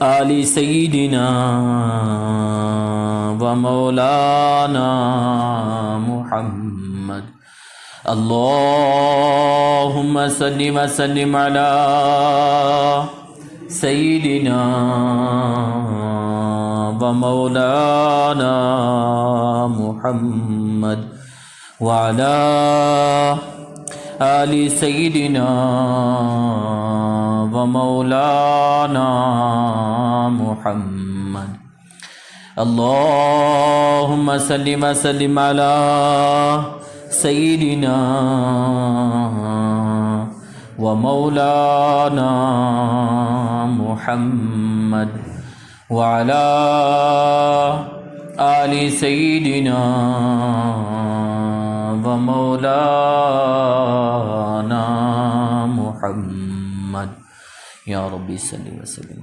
آل سیدنا و مولانا محمد اللہم صلی وسلم علی سیدنا و مولانا محمد وعلی آل سیدنا و مولانا محمد اللہم صلی وسلم علی سیدنا و مولانا محمد وعلی آل سیدنا و مولانا محمد یا ربی صلی وسلم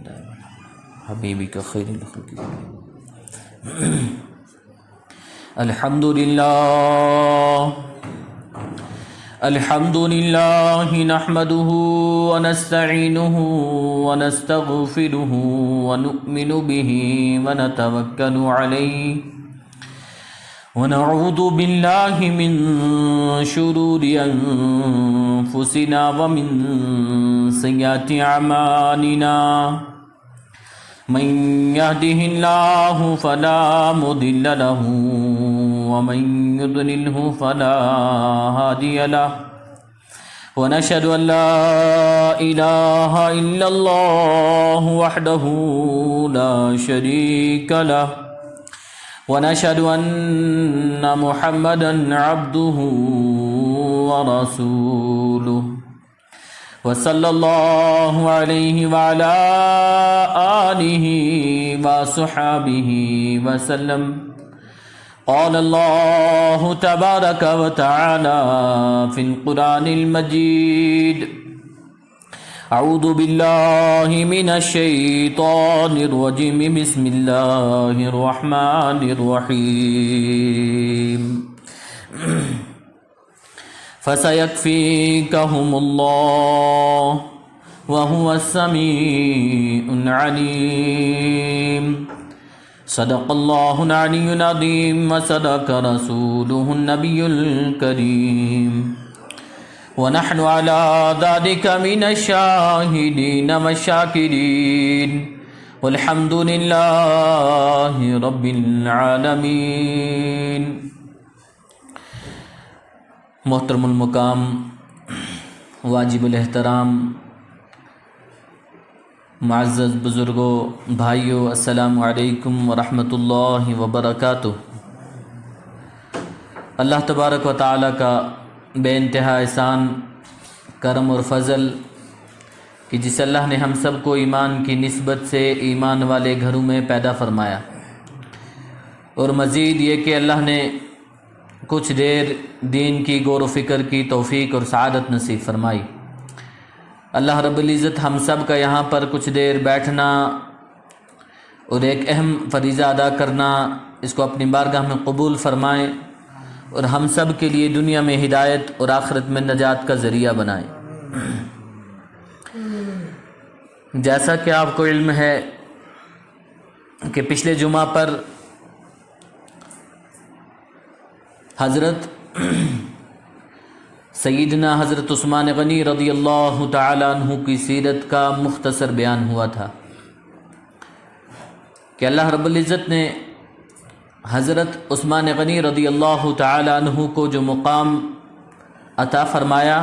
حبیبی کا خیر الخلق الحمد للہ نحمده ونستعینه ونستغفره ونؤمن به ونتوکل علیہ ونعوذ باللہ من شرور انفسنا ومن سیئات اعمالنا من يهده الله فلا مضل له ومن يضلله فلا هادي له ونشهد أن لا إله إلا الله وحده لا شريك له ونشهد أن محمدا عبده ورسوله وصلى الله عليه وعلى آله وصحبه وسلم قال الله تبارك وتعالى في القرآن المجيد أعوذ بالله من الشيطان الرجيم بسم الله الرحمن الرحيم فسيكفيكهم الله وهو السميع العليم صدق الله العلي العظيم وصدق رسوله النبي الكريم ونحن على ذلك من الشاهدين والشاكرين والحمد لله رب العالمين. محترم المقام، واجب الاحترام، معزز بزرگوں، بھائیوں، السلام علیکم ورحمۃ اللہ وبرکاتہ. اللہ تبارک و تعالیٰ کا بے انتہا احسان، کرم اور فضل کہ جس اللہ نے ہم سب کو ایمان کی نسبت سے ایمان والے گھروں میں پیدا فرمایا، اور مزید یہ کہ اللہ نے کچھ دیر دین کی غور و فکر کی توفیق اور سعادت نصیب فرمائی. اللہ رب العزت ہم سب کا یہاں پر کچھ دیر بیٹھنا اور ایک اہم فریضہ ادا کرنا، اس کو اپنی بارگاہ میں قبول فرمائیں اور ہم سب کے لیے دنیا میں ہدایت اور آخرت میں نجات کا ذریعہ بنائیں. جیسا کہ آپ کو علم ہے کہ پچھلے جمعہ پر حضرت سیدنا حضرت عثمان غنی رضی اللہ تعالیٰ عنہ کی سیرت کا مختصر بیان ہوا تھا کہ اللہ رب العزت نے حضرت عثمان غنی رضی اللہ تعالیٰ عنہ کو جو مقام عطا فرمایا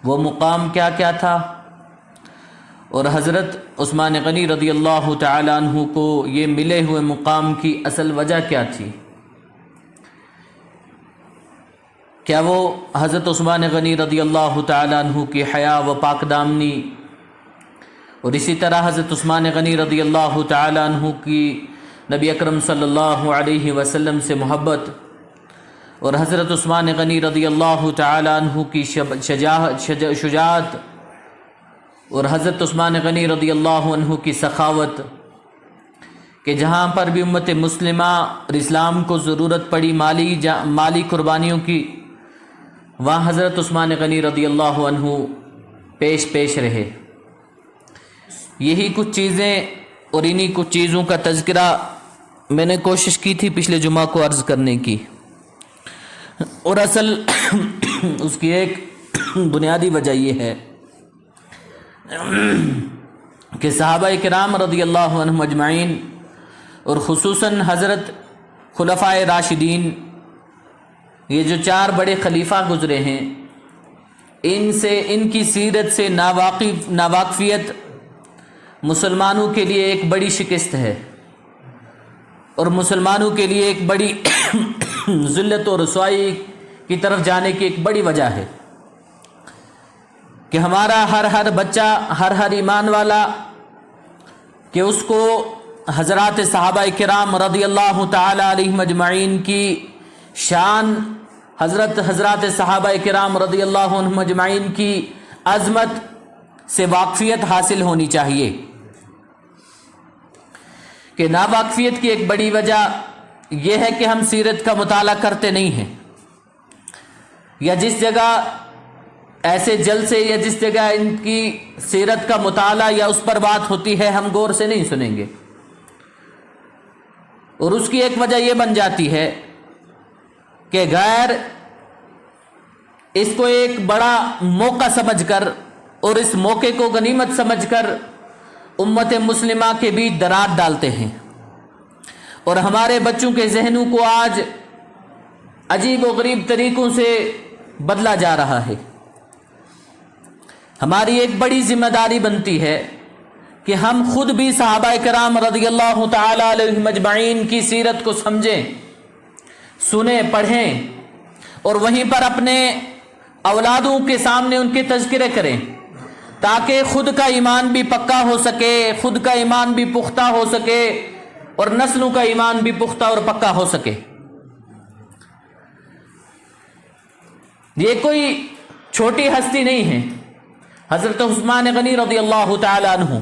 وہ مقام کیا کیا تھا، اور حضرت عثمان غنی رضی اللہ تعالیٰ عنہ کو یہ ملے ہوئے مقام کی اصل وجہ کیا تھی. کیا وہ حضرت عثمان غنی رضی اللہ تعالیٰ عنہ کی حیا و پاک دامنی، اور اسی طرح حضرت عثمان غنی رضی اللہ تعالیٰ عنہ کی نبی اکرم صلی اللہ علیہ وسلم سے محبت، اور حضرت عثمان غنی رضی اللہ تعالیٰ عنہ کی شجاعت، اور حضرت عثمان غنی رضی اللہ عنہ کی سخاوت، کہ جہاں پر بھی امت مسلمہ اور اسلام کو ضرورت پڑی مالی قربانیوں کی، وہاں حضرت عثمان غنی رضی اللہ عنہ پیش رہے. یہی کچھ چیزیں اور انہی کچھ چیزوں کا تذکرہ میں نے کوشش کی تھی پچھلے جمعہ کو عرض کرنے کی، اور اصل اس کی ایک بنیادی وجہ یہ ہے کہ صحابہ کرام رضی اللہ عنہم اجمعین اور خصوصاً حضرت خلفائے راشدین، یہ جو 4 بڑے خلیفہ گزرے ہیں، ان کی سیرت سے ناواقفیت مسلمانوں کے لیے ایک بڑی شکست ہے، اور مسلمانوں کے لیے ایک بڑی ذلت و رسوائی کی طرف جانے کی ایک بڑی وجہ ہے کہ ہمارا ہر بچہ، ہر ایمان والا، کہ اس کو حضرات صحابہ کرام رضی اللہ تعالی علیہم اجمعین کی شان، حضرات صحابہ کرام رضی اللہ عنہم اجمعین کی عظمت سے واقفیت حاصل ہونی چاہیے۔ کہ ناواقفیت کی ایک بڑی وجہ یہ ہے کہ ہم سیرت کا مطالعہ کرتے نہیں ہیں، یا جس جگہ ایسے جلسے یا جس جگہ ان کی سیرت کا مطالعہ یا اس پر بات ہوتی ہے ہم غور سے نہیں سنیں گے، اور اس کی ایک وجہ یہ بن جاتی ہے کہ غیر اس کو ایک بڑا موقع سمجھ کر اور اس موقع کو غنیمت سمجھ کر امت مسلمہ کے بیچ درار ڈالتے ہیں، اور ہمارے بچوں کے ذہنوں کو آج عجیب و غریب طریقوں سے بدلا جا رہا ہے۔ ہماری ایک بڑی ذمہ داری بنتی ہے کہ ہم خود بھی صحابہ کرام رضی اللہ تعالی علیہم اجمعین کی سیرت کو سمجھیں، سنیں، پڑھیں، اور وہیں پر اپنے اولادوں کے سامنے ان کے تذکرے کریں، تاکہ خود کا ایمان بھی پکا ہو سکے، خود کا ایمان بھی پختہ ہو سکے، اور نسلوں کا ایمان بھی پختہ اور پکا ہو سکے۔ یہ کوئی چھوٹی ہستی نہیں ہے، حضرت عثمان غنی رضی اللہ تعالی عنہ،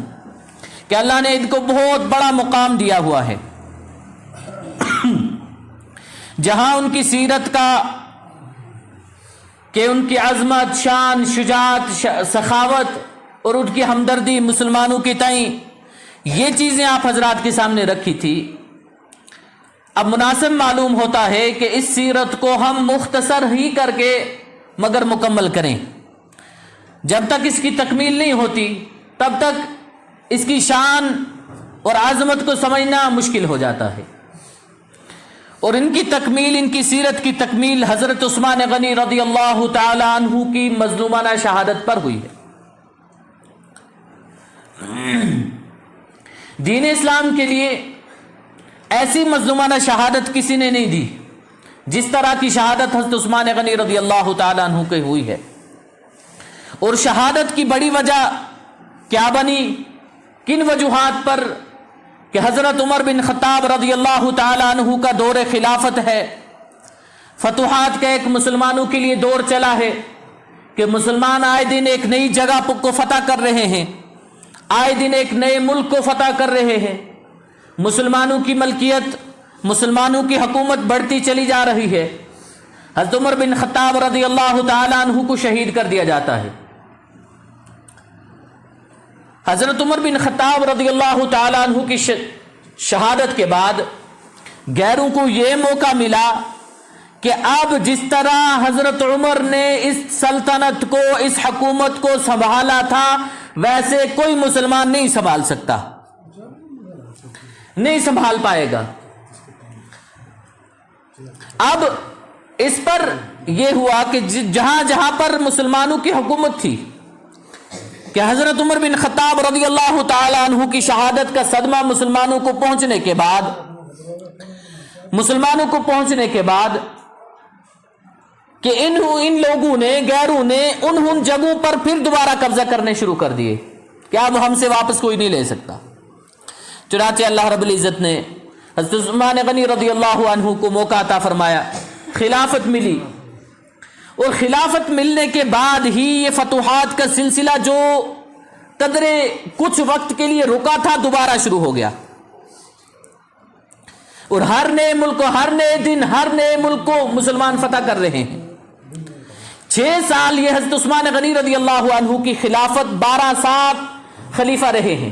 کہ اللہ نے ان کو بہت بڑا مقام دیا ہوا ہے، جہاں ان کی سیرت کا، کہ ان کی عظمت، شان، شجاعت، سخاوت اور ان کی ہمدردی مسلمانوں کی تئیں، یہ چیزیں آپ حضرات کے سامنے رکھی تھی۔ اب مناسب معلوم ہوتا ہے کہ اس سیرت کو ہم مختصر ہی کر کے مگر مکمل کریں۔ جب تک اس کی تکمیل نہیں ہوتی تب تک اس کی شان اور عظمت کو سمجھنا مشکل ہو جاتا ہے، اور ان کی تکمیل، ان کی سیرت کی تکمیل حضرت عثمان غنی رضی اللہ تعالی عنہ کی مظلومانہ شہادت پر ہوئی ہے۔ دین اسلام کے لیے ایسی مظلومانہ شہادت کسی نے نہیں دی جس طرح کی شہادت حضرت عثمان غنی رضی اللہ تعالی عنہ کی ہوئی ہے، اور شہادت کی بڑی وجہ کیا بنی، کن وجوہات پر، کہ حضرت عمر بن خطاب رضی اللہ تعالی عنہ کا دور خلافت ہے، فتوحات کا ایک مسلمانوں کے لیے دور چلا ہے کہ مسلمان آئے دن ایک نئی جگہ کو فتح کر رہے ہیں، آئے دن ایک نئے ملک کو فتح کر رہے ہیں، مسلمانوں کی ملکیت، مسلمانوں کی حکومت بڑھتی چلی جا رہی ہے۔ حضرت عمر بن خطاب رضی اللہ تعالی عنہ کو شہید کر دیا جاتا ہے۔ حضرت عمر بن خطاب رضی اللہ تعالی عنہ کی شہادت کے بعد غیروں کو یہ موقع ملا کہ اب جس طرح حضرت عمر نے اس سلطنت کو، اس حکومت کو سنبھالا تھا، ویسے کوئی مسلمان نہیں سنبھال سکتا، نہیں سنبھال پائے گا۔ اب اس پر یہ ہوا کہ جہاں جہاں پر مسلمانوں کی حکومت تھی، کہ حضرت عمر بن خطاب رضی اللہ تعالی عنہ کی شہادت کا صدمہ مسلمانوں کو پہنچنے کے بعد کہ ان لوگوں نے، غیروں نے ان جگہوں پر پھر دوبارہ قبضہ کرنے شروع کر دیے کہ اب ہم سے واپس کوئی نہیں لے سکتا۔ چنانچہ اللہ رب العزت نے حضرت عثمان غنی رضی اللہ عنہ کو موقع عطا فرمایا، خلافت ملی، اور خلافت ملنے کے بعد ہی یہ فتوحات کا سلسلہ جو قدرے کچھ وقت کے لیے رکا تھا دوبارہ شروع ہو گیا، اور ہر نئے ملک کو، ہر نئے دن، ہر نئے ملک کو مسلمان فتح کر رہے ہیں۔ 6 سال یہ حضرت عثمان غنی رضی اللہ عنہ کی خلافت، 12 سال خلیفہ رہے ہیں۔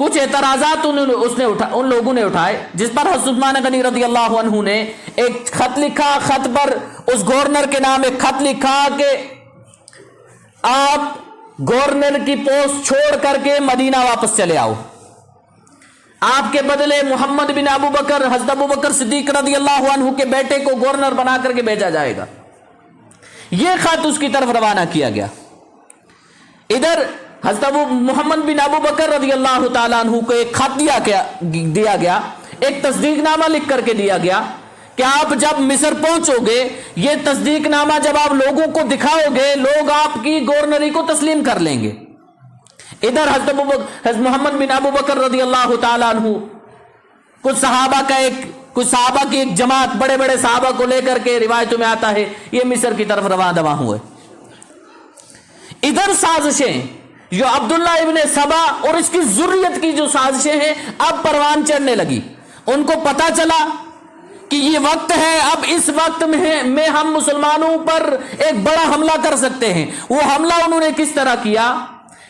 کچھ اعتراضات ان لوگوں نے اٹھائے، جس پر حضرت عثمان غنی رضی اللہ عنہ نے ایک خط لکھا. خط پر اس گورنر کے نام ایک خط لکھا کہ آپ گورنر کی پوسٹ چھوڑ کر کے مدینہ واپس چلے آؤ، آپ کے بدلے محمد بن ابو بکر، حضرت ابو بکر صدیق رضی اللہ عنہ کے بیٹے کو گورنر بنا کر کے بھیجا جائے گا. یہ خط اس کی طرف روانہ کیا گیا. ادھر حضرت محمد بن ابو بکر رضی اللہ تعالیٰ عنہ کو ایک خط دیا گیا، ایک تصدیق نامہ لکھ کر کے دیا گیا کہ آپ جب مصر پہنچو گے، یہ تصدیق نامہ جب آپ لوگوں کو دکھاؤ گے، لوگ آپ کی گورنری کو تسلیم کر لیں گے. ادھر حضرت محمد بن ابو بکر رضی اللہ تعالیٰ عنہ کچھ صحابہ کی ایک جماعت، بڑے بڑے صحابہ کو لے کر کے روایتوں میں آتا ہے یہ مصر کی طرف رواں ہوئے. ادھر سازشیں جو عبداللہ ابن سبا اور اس کی ذریت کی جو سازشیں ہیں اب پروان چڑھنے لگی. ان کو پتا چلا کہ یہ وقت ہے، اب اس وقت میں ہم مسلمانوں پر ایک بڑا حملہ کر سکتے ہیں. وہ حملہ انہوں نے کس طرح کیا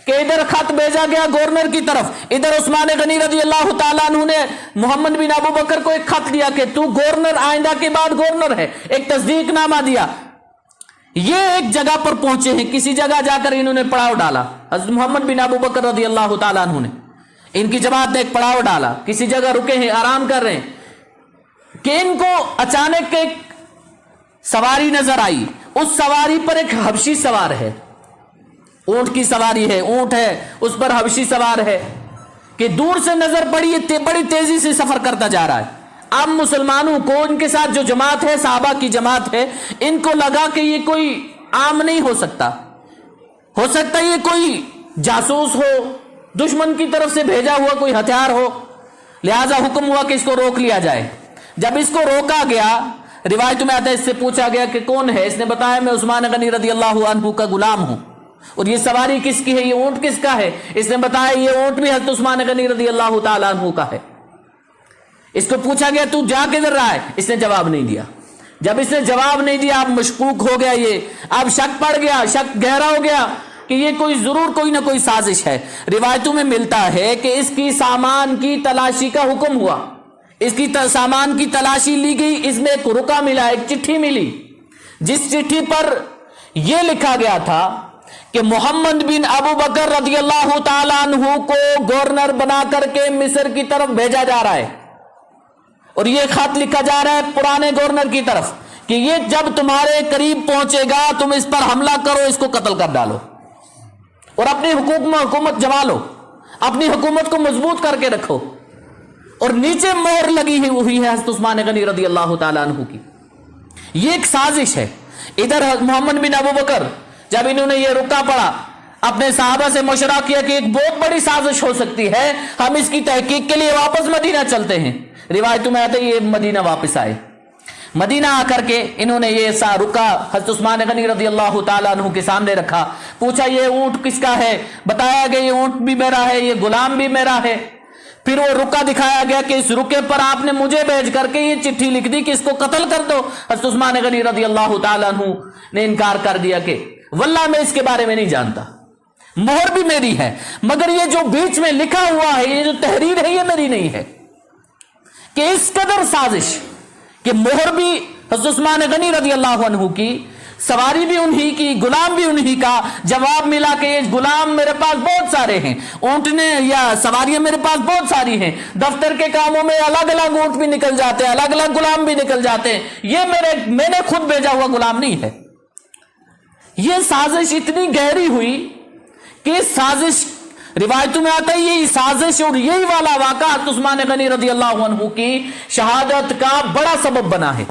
کہ ادھر خط بھیجا گیا گورنر کی طرف، ادھر عثمان غنی رضی اللہ تعالیٰ عنہ نے محمد بن ابو بکر کو ایک خط دیا کہ تو گورنر آئندہ کے بعد گورنر ہے، ایک تصدیق نامہ دیا. یہ ایک جگہ پر پہنچے ہیں، کسی جگہ جا کر انہوں نے پڑاؤ ڈالا. حضرت محمد بن ابو بکر رضی اللہ تعالیٰ عنہ نے، ان کی جماعت نے ایک پڑاؤ ڈالا، کسی جگہ رکے ہیں، آرام کر رہے ہیں کہ ان کو اچانک ایک سواری نظر آئی. اس سواری پر ایک حبشی سوار ہے، اونٹ کی سواری ہے، اونٹ ہے اس پر حبشی سوار ہے کہ دور سے نظر پڑی بڑی تیزی سے سفر کرتا جا رہا ہے. اب مسلمانوں کو، ان کے ساتھ جو جماعت ہے، صحابہ کی جماعت ہے، ان کو لگا کہ یہ کوئی عام نہیں ہو سکتا یہ کوئی جاسوس ہو، دشمن کی طرف سے بھیجا ہوا کوئی ہتھیار ہو. لہذا حکم ہوا کہ اس کو روک لیا جائے. جب اس کو روکا گیا، روایت میں آتا ہے اس سے پوچھا گیا کہ کون ہے، اس نے بتایا میں عثمان غنی رضی اللہ عنہ کا غلام ہوں. اور یہ سواری کس کی ہے، یہ اونٹ کس کا ہے؟ اس نے بتایا یہ اونٹ بھی حضرت عثمان غنی رضی اللہ تعالیٰ عنہ کا ہے. اس کو پوچھا گیا تو جا کدھر رہا ہے؟ اس نے جواب نہیں دیا. جب اس نے جواب نہیں دیا، اب مشکوک ہو گیا، یہ اب شک پڑ گیا، شک گہرا ہو گیا کہ یہ ضرور کوئی نہ کوئی سازش ہے. روایتوں میں ملتا ہے کہ اس کی سامان کی تلاشی کا حکم ہوا، اس کی سامان کی تلاشی لی گئی، اس میں ایک رکا ملا، ایک چٹھی ملی، جس چٹھی پر یہ لکھا گیا تھا کہ محمد بن ابو بکر رضی اللہ تعالیٰ عنہ کو گورنر بنا کر کے مصر کی طرف بھیجا جا رہا ہے. اور یہ خط لکھا جا رہا ہے پرانے گورنر کی طرف کہ یہ جب تمہارے قریب پہنچے گا تم اس پر حملہ کرو، اس کو قتل کر ڈالو اور اپنی حکومت جما لو، اپنی حکومت کو مضبوط کر کے رکھو. اور نیچے مہر لگی ہوئی ہے حضرت عثمان غنی رضی اللہ تعالیٰ عنہ کی. یہ ایک سازش ہے. ادھر محمد بن ابو بکر جب انہوں نے یہ رکا پڑا، اپنے صحابہ سے مشورہ کیا کہ ایک بہت بڑی سازش ہو سکتی ہے، ہم اس کی تحقیق کے لیے واپس مدینہ چلتے ہیں. روایتوں میں آتا ہے یہ مدینہ واپس آئے. مدینہ آ کر کے انہوں نے یہ رکا حضرت عثمان غنی رضی اللہ تعالیٰ عنہ کے سامنے رکھا. پوچھا یہ اونٹ کس کا ہے؟ بتایا کہ یہ اونٹ بھی میرا ہے، یہ غلام بھی میرا ہے. پھر وہ رکا دکھایا گیا کہ اس رکے پر آپ نے مجھے بھیج کر کے یہ چٹھی لکھ دی کہ اس کو قتل کر دو. حضرت عثمان غنی رضی اللہ تعالیٰ عنہ نے انکار کر دیا کہ واللہ میں اس کے بارے میں نہیں جانتا، مہر بھی میری ہے، مگر یہ جو بیچ میں لکھا ہوا ہے، یہ جو تحریر ہے، یہ میری نہیں ہے. کہ اس قدر سازش کہ مہر بھی حضرت عثمان غنی رضی اللہ عنہ کی، سواری بھی انہی کی، غلام بھی انہی کا. جواب ملا کہ یہ غلام میرے پاس بہت سارے ہیں، اونٹنے یا سواریاں میرے پاس بہت ساری ہیں، دفتر کے کاموں میں الگ الگ اونٹ بھی نکل جاتے ہیں، الگ الگ غلام بھی نکل جاتے ہیں، یہ میں نے خود بھیجا ہوا غلام نہیں ہے. یہ سازش اتنی گہری ہوئی کہ سازش، روایتوں میں آتا ہے یہ سازش اور یہی والا واقعہ عثمان غنی رضی اللہ عنہ کی شہادت کا بڑا سبب بنا ہے.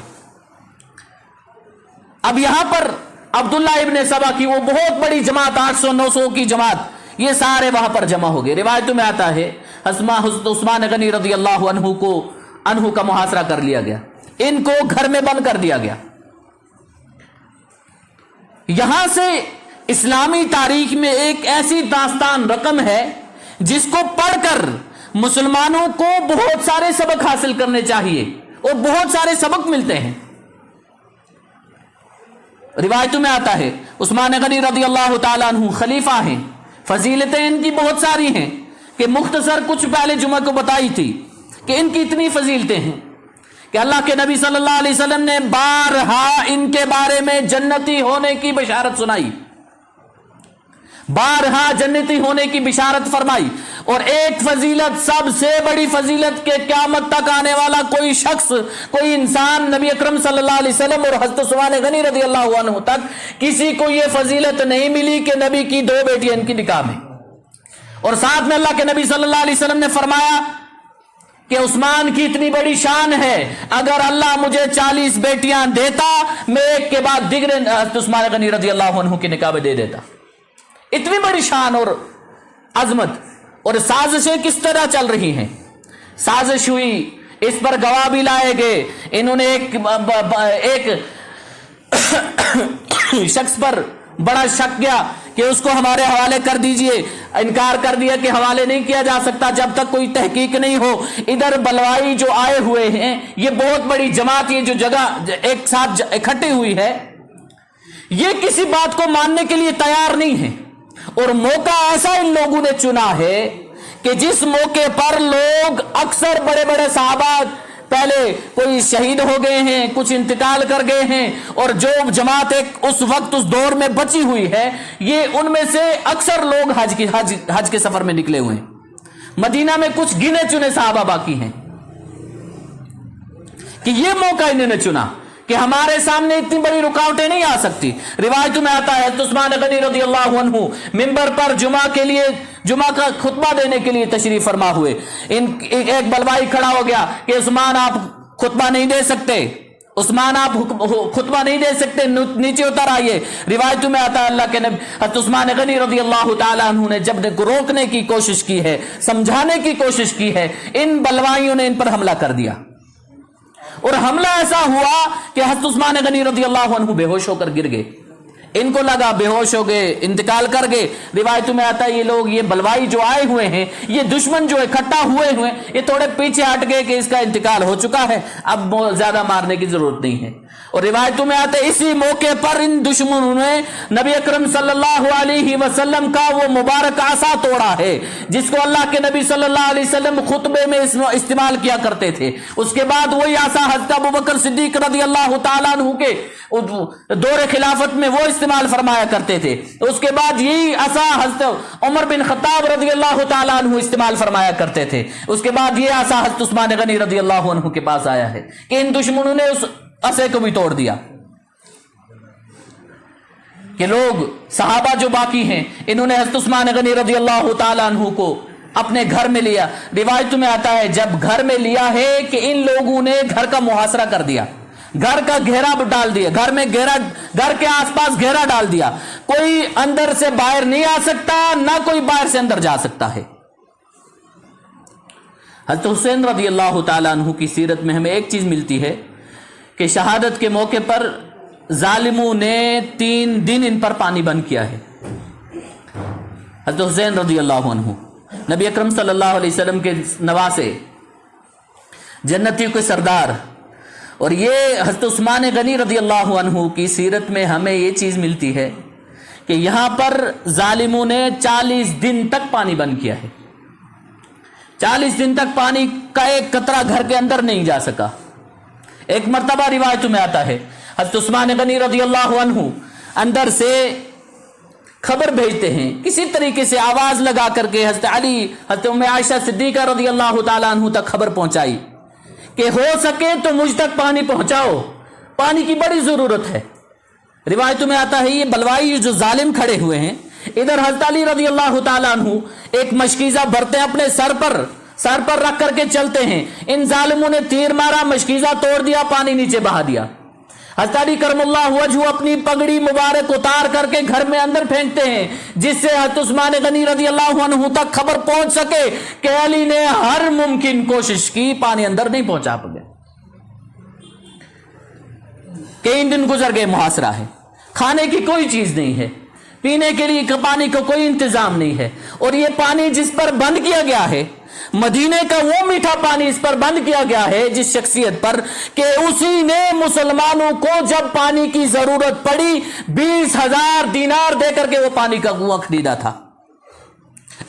اب یہاں پر عبداللہ ابن سبا کی وہ بہت بڑی جماعت، 800-900 کی جماعت، یہ سارے وہاں پر جمع ہو گئے. روایتوں میں آتا ہے حضرت عثمان غنی رضی اللہ عنہ کا محاصرہ کر لیا گیا، ان کو گھر میں بند کر دیا گیا. یہاں سے اسلامی تاریخ میں ایک ایسی داستان رقم ہے جس کو پڑھ کر مسلمانوں کو بہت سارے سبق حاصل کرنے چاہیے اور بہت سارے سبق ملتے ہیں. روایتوں میں آتا ہے عثمان غنی رضی اللہ تعالیٰ عنہ خلیفہ ہیں، فضیلتیں ان کی بہت ساری ہیں کہ مختصر کچھ پہلے جمعہ کو بتائی تھی کہ ان کی اتنی فضیلتیں ہیں کہ اللہ کے نبی صلی اللہ علیہ وسلم نے بارہا ان کے بارے میں جنتی ہونے کی بشارت سنائی، بارہا جنتی ہونے کی بشارت فرمائی۔ اور ایک فضیلت، سب سے بڑی فضیلت، کہ قیامت تک آنے والا کوئی شخص، کوئی انسان نبی اکرم صلی اللہ علیہ وسلم اور حضرت عثمان غنی رضی اللہ عنہ تک کسی کو یہ فضیلت نہیں ملی کہ نبی کی 2 بیٹیاں ان کی نکاح میں۔ اور ساتھ میں اللہ کے نبی صلی اللہ علیہ وسلم نے فرمایا کہ عثمان کی اتنی بڑی شان ہے، اگر اللہ مجھے 40 بیٹیاں دیتا میں ایک کے بعد دیگر حضرت عثمان غنی رضی اللہ عنہ کی نکاح میں دے دیتا۔ اتنی بڑی شان اور عظمت۔ اور سازشیں کس طرح چل رہی ہیں؟ سازش ہوئی، اس پر گواہ بھی لائے گئے، انہوں نے ایک شخص پر بڑا شک کیا کہ اس کو ہمارے حوالے کر دیجئے، انکار کر دیا کہ حوالے نہیں کیا جا سکتا جب تک کوئی تحقیق نہیں ہو۔ ادھر بلوائی جو آئے ہوئے ہیں، یہ بہت بڑی جماعت، یہ جو جگہ ایک ساتھ اکٹھی ہوئی ہے، یہ کسی بات کو ماننے کے لیے تیار نہیں ہے۔ اور موقع ایسا ان لوگوں نے چنا ہے کہ جس موقع پر لوگ اکثر بڑے بڑے صحابہ پہلے کوئی شہید ہو گئے ہیں، کچھ انتقال کر گئے ہیں، اور جو جماعت ایک اس وقت اس دور میں بچی ہوئی ہے، یہ ان میں سے اکثر لوگ حج کے سفر میں نکلے ہوئے ہیں۔ مدینہ میں کچھ گنے چنے صحابہ باقی ہیں کہ یہ موقع انہوں نے چنا کہ ہمارے سامنے اتنی بڑی رکاوٹیں نہیں آ سکتی۔ روایتوں میں آتا ہے عثمان غنی رضی اللہ عنہ منبر پر جمعہ کا خطبہ دینے کے لیے تشریف فرما ہوئے، ایک بلوائی کھڑا ہو گیا کہ عثمان آپ خطبہ نہیں دے سکتے، عثمان آپ خطبہ نہیں دے سکتے، نیچے اتر آئیے۔ روایتوں میں آتا ہے اللہ کے نبی حضرت عثمان غنی رضی اللہ تعالیٰ عنہ نے جب روکنے کی کوشش کی ہے، سمجھانے کی کوشش کی ہے، ان بلوائیوں نے ان پر حملہ کر دیا، اور حملہ ایسا ہوا کہ حضرت عثمان غنی رضی اللہ عنہ بے ہوش ہو کر گر گئے، ان کو لگا بے ہوش ہو گئے، انتقال کر گئے۔ روایتوں میں آتا ہے یہ لوگ، یہ بلوائی جو آئے ہوئے ہیں، یہ دشمن جو اکٹھا ہوئے ہیں، یہ تھوڑے پیچھے ہٹ گئے کہ اس کا انتقال ہو چکا ہے، اب زیادہ مارنے کی ضرورت نہیں ہے۔ اور روایتوں میں آتا ہے اسی موقع پر ان دشمنوں نے نبی اکرم صلی اللہ علیہ وسلم کا وہ مبارک عصا توڑا ہے جس کو اللہ کے نبی صلی اللہ علیہ وسلم خطبے میں استعمال کیا کرتے تھے۔ اس کے بعد وہی عصا حضرت ابوبکر صدیق رضی اللہ تعالیٰ عنہ کے دور خلافت میں وہ استعمال فرمایا کرتے تھے۔ اس کے بعد یہی عصا حضرت عمر بن خطاب رضی اللہ تعالیٰ عنہ استعمال فرمایا کرتے تھے۔ اس کے بعد یہ عصا حضرت عثمان غنی رضی اللہ عنہ کے پاس آیا ہے کہ ان دشمنوں نے اس عصے کو بھی توڑ دیا، کہ لوگ صحابہ جو باقی ہیں انہوں نے حضرت عثمان غنی رضی اللہ تعالیٰ عنہ کو اپنے گھر میں لیا۔ روایت میں آتا ہے جب گھر میں لیا ہے کہ ان لوگوں نے گھر کا محاصرہ کر دیا، گھر کا گھیرا ڈال دیا، گھر کے آس پاس گھیرا ڈال دیا، کوئی اندر سے باہر نہیں آ سکتا، نہ کوئی باہر سے اندر جا سکتا ہے۔ حضرت حسین رضی اللہ تعالیٰ عنہ کی سیرت میں ہمیں ایک چیز ملتی ہے کہ شہادت کے موقع پر ظالموں نے 3 دن ان پر پانی بند کیا ہے۔ حضرت حسین رضی اللہ عنہ نبی اکرم صلی اللہ علیہ وسلم کے نواسے، جنتیوں کے سردار، اور یہ حضرت عثمان غنی رضی اللہ عنہ کی سیرت میں ہمیں یہ چیز ملتی ہے کہ یہاں پر ظالموں نے 40 دن تک پانی بند کیا ہے۔ 40 دن تک پانی کا ایک قطرہ گھر کے اندر نہیں جا سکا۔ ایک مرتبہ روایت میں آتا ہے حضرت عثمان غنی رضی اللہ عنہ اندر سے خبر بھیجتے ہیں، کسی طریقے سے آواز لگا کر کے حضرت علی، حضرت ام عائشہ صدیقہ رضی اللہ تعالیٰ عنہ تک خبر پہنچائی کہ ہو سکے تو مجھ تک پانی پہنچاؤ، پانی کی بڑی ضرورت ہے۔ روایتوں میں آتا ہے یہ بلوائی جو ظالم کھڑے ہوئے ہیں، ادھر حضرت علی رضی اللہ تعالیٰ عنہ ایک مشکیزہ برتن اپنے سر پر رکھ کر کے چلتے ہیں، ان ظالموں نے تیر مارا، مشکیزہ توڑ دیا، پانی نیچے بہا دیا۔ حضرت علی کرم اللہ وجہ اپنی پگڑی مبارک اتار کر کے گھر میں اندر پھینکتے ہیں جس سے حضرت عثمان غنی رضی اللہ عنہ تک خبر پہنچ سکے کہ علی نے ہر ممکن کوشش کی، پانی اندر نہیں پہنچا پائے۔ کئی دن گزر گئے، محاصرہ ہے، کھانے کی کوئی چیز نہیں ہے، پینے کے لیے پانی کا کوئی انتظام نہیں ہے، اور یہ پانی جس پر بند کیا گیا ہے، مدینے کا وہ میٹھا پانی اس پر بند کیا گیا ہے جس شخصیت پر کہ اسی نے مسلمانوں کو جب پانی کی ضرورت پڑی 20,000 دینار دے کر کے وہ پانی کا کنواں خریدا تھا۔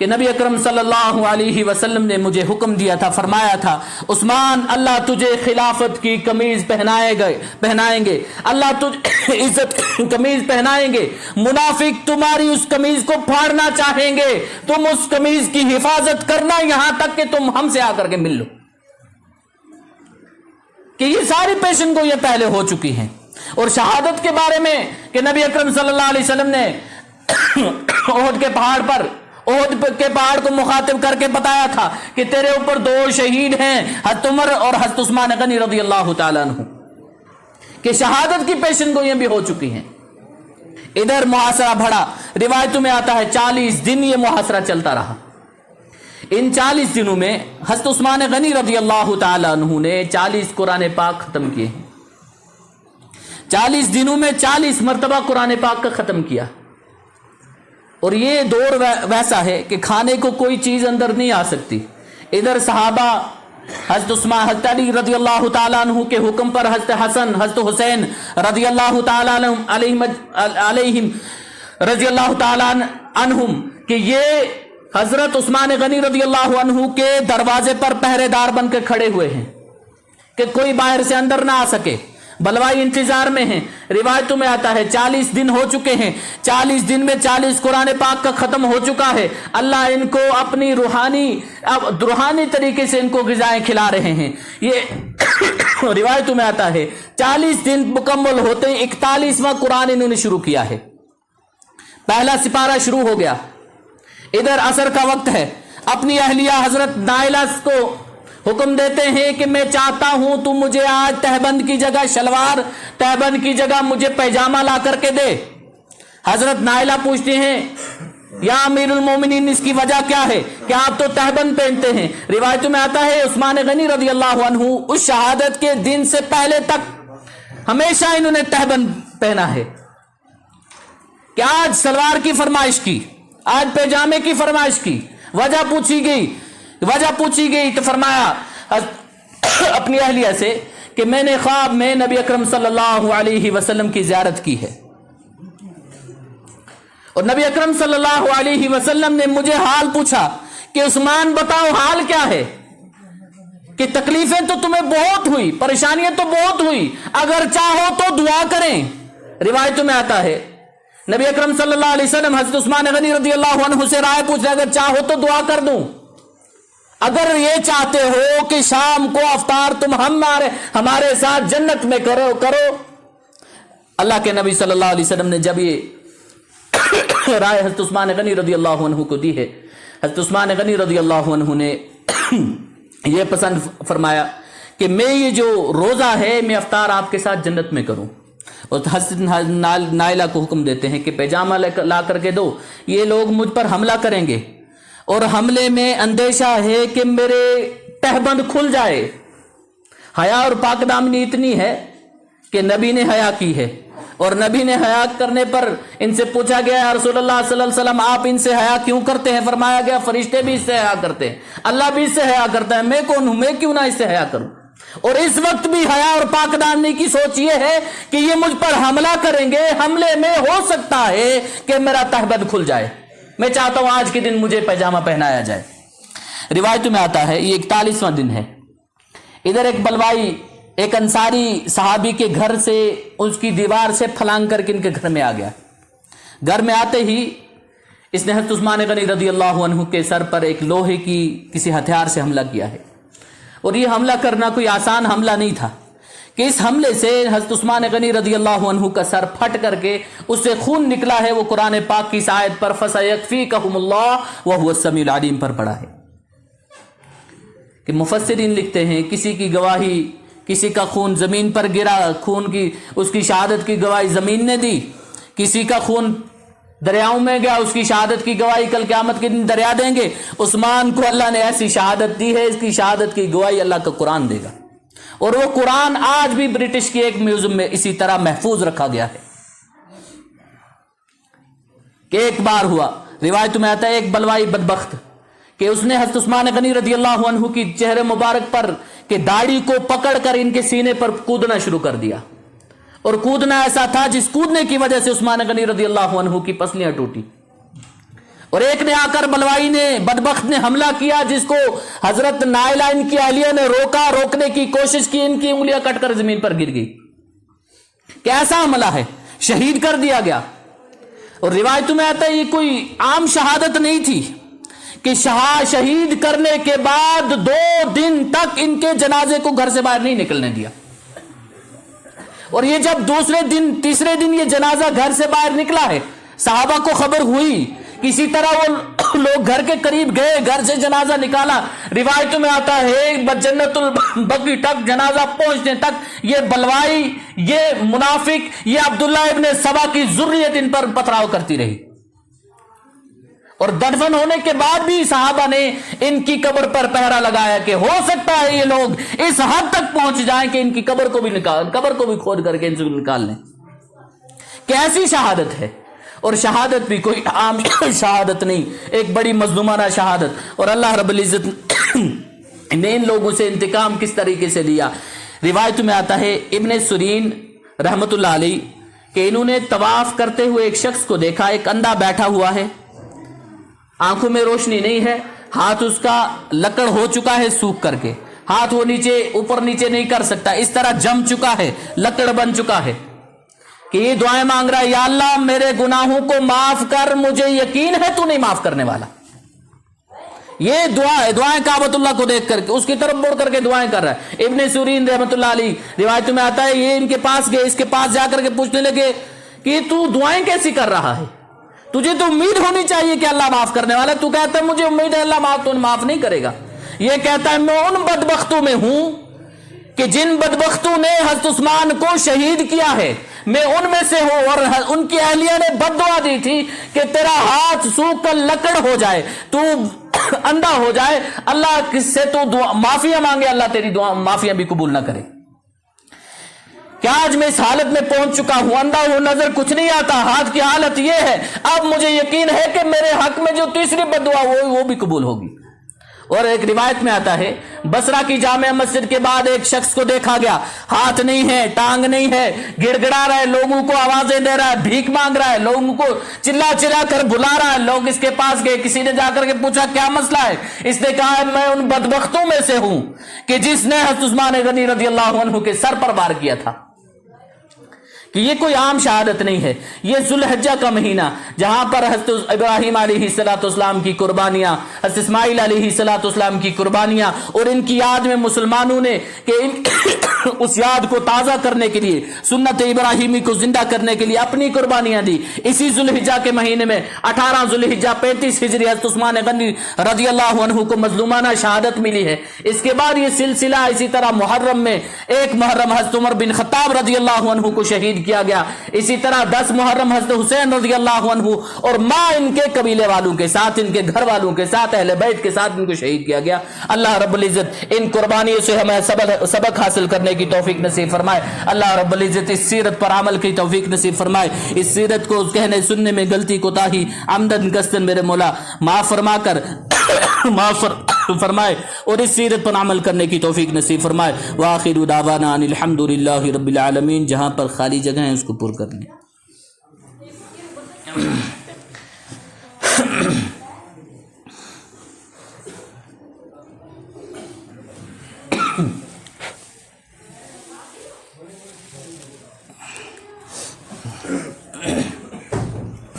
کہ نبی اکرم صلی اللہ علیہ وسلم نے مجھے حکم دیا تھا، فرمایا تھا عثمان اللہ تجھے خلافت کی قمیض پہنائیں گے، اللہ تجھے عزت قمیض پہنائیں گے، منافق تمہاری اس قمیض کو پھاڑنا چاہیں گے، تم اس قمیض کی حفاظت کرنا یہاں تک کہ تم ہم سے آ کر کے مل لو۔ کہ یہ ساری پیشن گوئیاں پہلے ہو چکی ہیں۔ اور شہادت کے بارے میں کہ نبی اکرم صلی اللہ علیہ وسلم نے احد کے پہاڑ کو مخاطب کر کے بتایا تھا کہ تیرے اوپر 2 شہید ہیں، حضرت عمر اور حضرت عثمان غنی رضی اللہ تعالیٰ عنہ، کہ شہادت کی پیشن گوئیاں بھی ہو چکی ہیں۔ ادھر محاصرہ بڑھا، روایتوں میں آتا ہے 40 دن یہ محاصرہ چلتا رہا۔ ان 40 دنوں میں حضرت عثمان غنی رضی اللہ تعالیٰ عنہ نے 40 قرآن پاک ختم کیے ہیں۔ 40 دنوں میں 40 مرتبہ قرآن پاک کا ختم کیا۔ اور یہ دور ویسا ہے کہ کھانے کو کوئی چیز اندر نہیں آ سکتی۔ ادھر صحابہ حضرت علی رضی اللہ تعالیٰ عنہ کے حکم پر حضرت حسن، حضرت حسین رضی اللہ تعالیٰ علیہم رضی اللہ تعالیٰ عنہم کہ یہ حضرت عثمان غنی رضی اللہ عنہ کے دروازے پر پہرے دار بن کے کھڑے ہوئے ہیں کہ کوئی باہر سے اندر نہ آ سکے، بلوائی انتظار میں ہیں۔ روایتوں میں آتا ہے 40 دن ہو چکے ہیں، 40 دن میں 40 قرآن پاک کا ختم ہو چکا ہے۔ اللہ ان کو اپنی روحانی طریقے سے ان کو غذائیں کھلا رہے ہیں۔ یہ روایتوں میں آتا ہے 40 دن مکمل ہوتے ہیں 41واں قرآن انہوں نے شروع کیا ہے، پہلا سپارہ شروع ہو گیا۔ ادھر عصر کا وقت ہے، اپنی اہلیہ حضرت نائلہ کو حکم دیتے ہیں کہ میں چاہتا ہوں تو مجھے آج تہبند کی جگہ شلوار، تہبند کی جگہ مجھے پیجامہ لا کر کے دے۔ حضرت نائلہ پوچھتے ہیں یا امیر المومنین اس کی وجہ کیا ہے کہ آپ تو تہبند پہنتے ہیں؟ روایتوں میں آتا ہے عثمان غنی رضی اللہ عنہ اس شہادت کے دن سے پہلے تک ہمیشہ انہوں نے تہبند پہنا ہے کہ آج سلوار کی فرمائش کی، آج پیجامے کی فرمائش کی۔ وجہ پوچھی گئی تو فرمایا اپنی اہلیہ سے کہ میں نے خواب میں نبی اکرم صلی اللہ علیہ وسلم کی زیارت کی ہے، اور نبی اکرم صلی اللہ علیہ وسلم نے مجھے حال پوچھا کہ عثمان بتاؤ حال کیا ہے، کہ تکلیفیں تو تمہیں بہت ہوئی، پریشانیاں تو بہت ہوئی، اگر چاہو تو دعا کریں۔ روایتوں میں آتا ہے نبی اکرم صلی اللہ علیہ وسلم حضرت عثمان غنی رضی اللہ عنہ سے رائے پوچھ رہے اگر چاہو تو دعا کر دوں، اگر یہ چاہتے ہو کہ شام کو افطار تم ہمارے ساتھ جنت میں کرو۔ اللہ کے نبی صلی اللہ علیہ وسلم نے جب یہ رائے حضرت عثمان غنی رضی اللہ عنہ کو دی ہے، حضرت عثمان غنی رضی اللہ عنہ نے یہ پسند فرمایا کہ میں یہ جو روزہ ہے میں افطار آپ کے ساتھ جنت میں کروں، اور حضرت نائلہ کو حکم دیتے ہیں کہ پیجامہ لا کر کے دو، یہ لوگ مجھ پر حملہ کریں گے اور حملے میں اندیشہ ہے کہ میرے تہبند کھل جائے۔ حیا اور پاک دامنی اتنی ہے کہ نبی نے حیا کی ہے، اور نبی نے حیا کرنے پر ان سے پوچھا گیا یا رسول اللہ صلی اللہ علیہ وسلم آپ ان سے حیا کیوں کرتے ہیں؟ فرمایا گیا فرشتے بھی اس سے حیا کرتے ہیں، اللہ بھی اس سے حیا کرتا ہے، میں کون ہوں، میں کیوں نہ اس سے حیا کروں؟ اور اس وقت بھی حیا اور پاک دامنی کی سوچ یہ ہے کہ یہ مجھ پر حملہ کریں گے، حملے میں ہو سکتا ہے کہ میرا تہبند کھل جائے، میں چاہتا ہوں آج کے دن مجھے پیجامہ پہنایا جائے۔ روایتوں میں آتا ہے یہ 41واں دن ہے۔ ادھر ایک بلوائی ایک انصاری صحابی کے گھر سے اس کی دیوار سے پھلانگ کر کے ان کے گھر میں آ گیا۔ گھر میں آتے ہی اس نے حضرت عثمان غنی رضی اللہ عنہ کے سر پر ایک لوہے کی کسی ہتھیار سے حملہ کیا ہے، اور یہ حملہ کرنا کوئی آسان حملہ نہیں تھا کہ اس حملے سے حضرت عثمان غنی رضی اللہ عنہ کا سر پھٹ کر کے اس سے خون نکلا ہے۔ وہ قرآن پاک کی اس آیت پر فَسَيَكْفِيكَهُمُ اللَّهُ وَهُوَ السَّمِيعُ الْعَلِيمُ پر پڑھا ہے کہ مفسرین لکھتے ہیں کسی کی گواہی، کسی کا خون زمین پر گرا، خون کی اس کی شہادت کی گواہی زمین نے دی، کسی کا خون دریاؤں میں گیا، اس کی شہادت کی گواہی کل قیامت کے دن دریا دیں گے۔ عثمان کو اللہ نے ایسی شہادت دی ہے، اس کی شہادت کی گواہی اللہ کا قرآن دے گا، اور وہ قرآن آج بھی برٹش کے ایک میوزیم میں اسی طرح محفوظ رکھا گیا ہے کہ ایک بار ہوا، روایت میں آتا ہے ایک بلوائی بدبخت کہ اس نے حضرت عثمان غنی رضی اللہ عنہ کی چہرے مبارک پر کہ داڑھی کو پکڑ کر ان کے سینے پر کودنا شروع کر دیا، اور کودنا ایسا تھا جس کودنے کی وجہ سے عثمان غنی رضی اللہ عنہ کی پسلیاں ٹوٹی، اور ایک نے آ کر بلوائی نے بدبخت نے حملہ کیا جس کو حضرت نائلہ ان کی اہلیہ نے روکنے کی کوشش کی، ان کی انگلیاں کٹ کر زمین پر گر گئی. کیسا حملہ ہے، شہید کر دیا گیا. اور روایتوں میں آتا ہے یہ کوئی عام شہادت نہیں تھی کہ شہید کرنے کے بعد 2 دن تک ان کے جنازے کو گھر سے باہر نہیں نکلنے دیا. اور یہ جب تیسرے دن یہ جنازہ گھر سے باہر نکلا ہے، صحابہ کو خبر ہوئی، کسی طرح وہ لوگ گھر کے قریب گئے، گھر سے جنازہ نکالا. روایتوں میں آتا ہے جنت البقیع تک جنازہ پہنچنے تک یہ بلوائی، یہ منافق، یہ عبداللہ ابن سبا کی ذریت ان پر پتھراؤ کرتی رہی. اور دفن ہونے کے بعد بھی صحابہ نے ان کی قبر پر پہرا لگایا کہ ہو سکتا ہے یہ لوگ اس حد تک پہنچ جائیں کہ ان کی قبر کو بھی کھود کر کے ان سے نکال لیں. کیسی شہادت ہے! اور شہادت بھی کوئی عام شہادت نہیں، ایک بڑی مظلومانہ شہادت. اور اللہ رب العزت نے ان لوگوں سے انتقام کس طریقے سے لیا. روایت میں آتا ہے ابن سیرین رحمت اللہ علیہ کہ انہوں نے طواف کرتے ہوئے ایک شخص کو دیکھا، ایک اندھا بیٹھا ہوا ہے، آنکھوں میں روشنی نہیں ہے، ہاتھ اس کا لکڑ ہو چکا ہے سوکھ کر کے، ہاتھ وہ اوپر نیچے نہیں کر سکتا، اس طرح جم چکا ہے، لکڑ بن چکا ہے کہ یہ دعائیں مانگ رہا ہے، یا اللہ میرے گناہوں کو معاف کر، مجھے یقین ہے تو نہیں معاف کرنے والا. یہ دعائیں کعبۃ اللہ کو دیکھ کر کے اس کی طرف مڑ کر کے دعائیں کر رہا ہے. ابن سیرین رحمت اللہ علیہ روایت میں آتا ہے یہ ان کے پاس گئے، اس کے پاس جا کر کے پوچھنے لگے کہ تو دعائیں کیسی کر رہا ہے، تجھے تو امید ہونی چاہیے کہ اللہ معاف کرنے والا. تو کہتا ہے مجھے امید ہے اللہ معاف نہیں کرے گا. یہ کہتا ہے میں ان بدبختوں میں ہوں کہ جن بدبختوں نے حضرت عثمان کو شہید کیا ہے، میں ان میں سے ہوں. اور ان کی اہلیہ نے بد دعا دی تھی کہ تیرا ہاتھ سوکھ کر لکڑ ہو جائے، تو اندھا ہو جائے، اللہ کس سے تو معافیاں مانگے، اللہ تیری دعا معافیاں بھی قبول نہ کرے. کیا آج میں اس حالت میں پہنچ چکا ہوں، اندھا ہوں، نظر کچھ نہیں آتا، ہاتھ کی حالت یہ ہے، اب مجھے یقین ہے کہ میرے حق میں جو تیسری بد دعا وہ بھی قبول ہوگی. اور ایک روایت میں آتا ہے بصرہ کی جامع مسجد کے بعد ایک شخص کو دیکھا گیا، ہاتھ نہیں ہے، ٹانگ نہیں ہے، گڑ گڑا رہا ہے، لوگوں کو آوازیں دے رہا ہے، بھیک مانگ رہا ہے، لوگوں کو چلا کر بلا رہا ہے. لوگ اس کے پاس گئے، کسی نے جا کر کے پوچھا کیا مسئلہ ہے، اس نے کہا میں ان بدبختوں میں سے ہوں کہ جس نے حضرت عثمان غنی رضی اللہ عنہ کے سر پر وار کیا تھا. کہ یہ کوئی عام شہادت نہیں ہے. یہ ذوالحجہ کا مہینہ جہاں پر حضرت ابراہیم علیہ السلام کی قربانیاں، حضرت اسماعیل علیہ السلام کی قربانیاں، اور ان کی یاد میں مسلمانوں نے کہ اس یاد کو تازہ کرنے کے لیے، سنت ابراہیمی کو زندہ کرنے کے لیے اپنی قربانیاں دی. اسی ذوالحجہ کے مہینے میں 18 ذوالحجہ 35 ہجری حضرت عثمان غنی رضی اللہ عنہ کو مظلومانہ شہادت ملی ہے. اس کے بعد یہ سلسلہ اسی طرح محرم میں 1 محرم حضرت عمر بن خطاب رضی اللہ عنہ کو شہید کیا گیا. اسی طرح 10 محرم حضرت حسین رضی اللہ عنہ اور ماں ان کے قبیلے والوں کے ساتھ، ان کے گھر والوں کے ساتھ، اہل بیت کے ساتھ ان کو شہید کیا گیا. اللہ رب العزت ان قربانیوں سے ہمیں سبق حاصل کرنے کی توفیق نصیب فرمائے. اللہ رب العزت اس سیرت پر عمل کی توفیق نصیب فرمائے. اس سیرت کو کہنے سننے میں غلطی کوتاہی عمدن قصدن میرے مولا معاف فرما کر معاف فرمائے اور اس سیرت پر عمل کرنے کی توفیق نصیب فرمائے. وآخر دعوانا ان الحمدللہ رب العالمین. جہاں پر خالی جگہ ہیں اس کو پر کر لیں.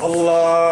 اللہ